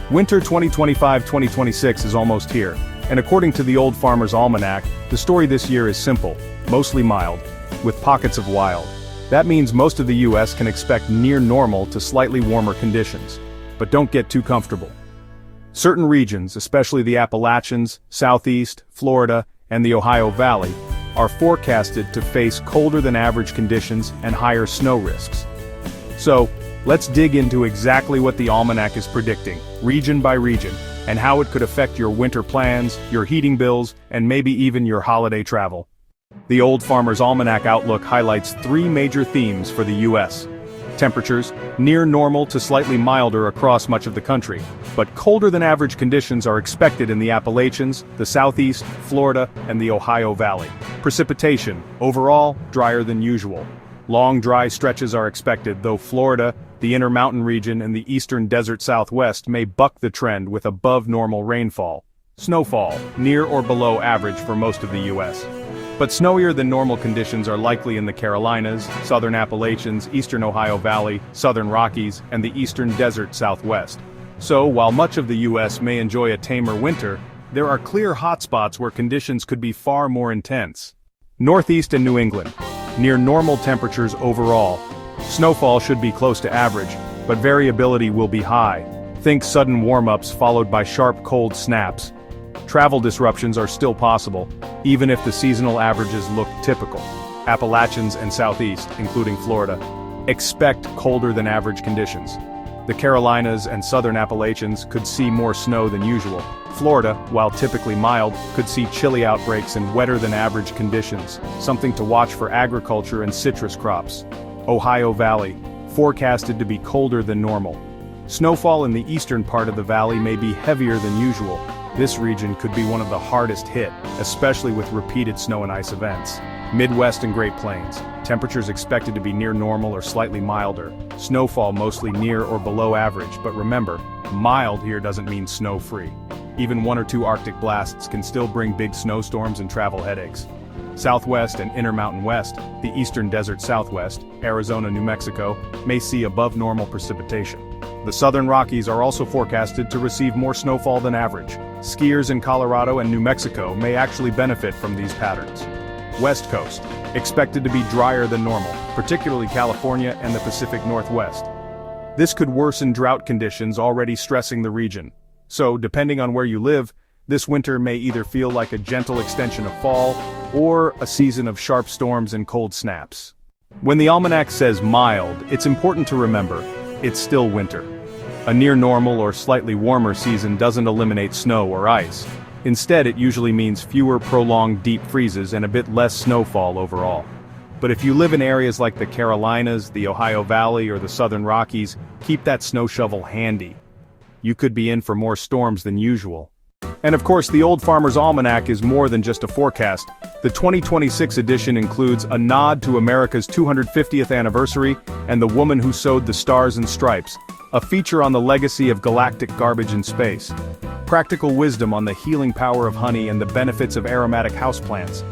Winter 2025-2026 is almost here, and according to the Old Farmer's Almanac, the story this year is simple, mostly mild, with pockets of wild. That means most of the US can expect near normal to slightly warmer conditions. But don't get too comfortable. Certain regions, especially the Appalachians, Southeast, Florida, and the Ohio Valley, are forecasted to face colder than average conditions and higher snow risks. So, let's dig into exactly what the almanac is predicting, region by region, and how it could affect your winter plans, your heating bills, and maybe even your holiday travel. The Old Farmer's Almanac Outlook highlights three major themes for the US. Temperatures, near normal to slightly milder across much of the country, but colder than average conditions are expected in the Appalachians, the Southeast, Florida, and the Ohio Valley. Precipitation, overall, drier than usual. Long dry stretches are expected, though Florida, the Intermountain region, and the eastern desert Southwest may buck the trend with above-normal rainfall. Snowfall, near or below average for most of the U.S. But snowier than normal conditions are likely in the Carolinas, southern Appalachians, eastern Ohio Valley, southern Rockies, and the eastern desert Southwest. So, while much of the U.S. may enjoy a tamer winter, there are clear hotspots where conditions could be far more intense. Northeast and New England, near normal temperatures overall. Snowfall should be close to average, but variability will be high. Think sudden warm-ups followed by sharp cold snaps. Travel disruptions are still possible, even if the seasonal averages look typical. Appalachians and Southeast, including Florida, expect colder than average conditions. The Carolinas and southern Appalachians could see more snow than usual. Florida, while typically mild, could see chilly outbreaks and wetter than average conditions, something to watch for agriculture and citrus crops. Ohio Valley, forecasted to be colder than normal. Snowfall in the eastern part of the valley may be heavier than usual. This region could be one of the hardest hit, especially with repeated snow and ice events. Midwest and Great Plains, temperatures expected to be near normal or slightly milder. Snowfall mostly near or below average, but remember, mild here doesn't mean snow-free. Even 1 or 2 Arctic blasts can still bring big snowstorms and travel headaches. Southwest and Intermountain West, the eastern desert Southwest, Arizona, New Mexico, may see above normal precipitation. The southern Rockies are also forecasted to receive more snowfall than average. Skiers in Colorado and New Mexico may actually benefit from these patterns. West Coast, expected to be drier than normal, particularly California and the Pacific Northwest. This could worsen drought conditions already stressing the region. So, depending on where you live, this winter may either feel like a gentle extension of fall, or a season of sharp storms and cold snaps. When the almanac says mild, it's important to remember, it's still winter. A near-normal or slightly warmer season doesn't eliminate snow or ice. Instead, it usually means fewer prolonged deep freezes and a bit less snowfall overall. But if you live in areas like the Carolinas, the Ohio Valley, or the southern Rockies, keep that snow shovel handy. You could be in for more storms than usual. And of course, the Old Farmer's Almanac is more than just a forecast. The 2026 edition includes a nod to America's 250th anniversary and The Woman Who Sewed the Stars and Stripes, a feature on the legacy of galactic garbage in space. Practical wisdom on the healing power of honey and the benefits of aromatic houseplants.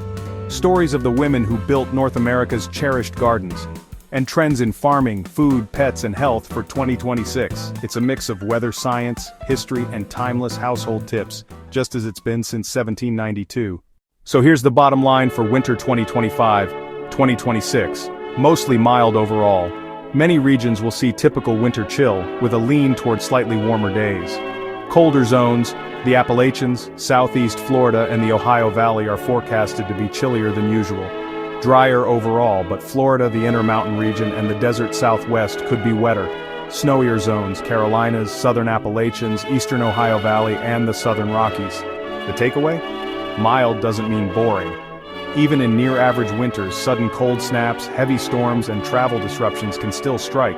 Stories of the women who built North America's cherished gardens. And trends in farming, food, pets, and health for 2026. It's a mix of weather science, history, and timeless household tips, just as it's been since 1792. So here's the bottom line for winter 2025-2026. Mostly mild overall. Many regions will see typical winter chill, with a lean toward slightly warmer days. Colder zones, the Appalachians, Southeast Florida, and the Ohio Valley are forecasted to be chillier than usual. Drier overall, but Florida, the Intermountain region, and the desert Southwest could be wetter. Snowier zones, Carolinas, southern Appalachians, eastern Ohio Valley, and the southern Rockies. The takeaway? Mild doesn't mean boring. Even in near-average winters, sudden cold snaps, heavy storms, and travel disruptions can still strike.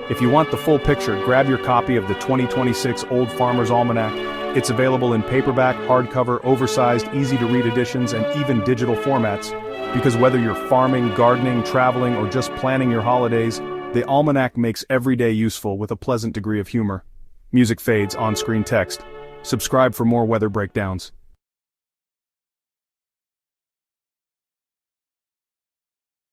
If you want the full picture, grab your copy of the 2026 Old Farmer's Almanac. It's available in paperback, hardcover, oversized, easy-to-read editions, and even digital formats. Because whether you're farming, gardening, traveling, or just planning your holidays, the almanac makes every day useful with a pleasant degree of humor. Music fades, on-screen text. Subscribe for more weather breakdowns.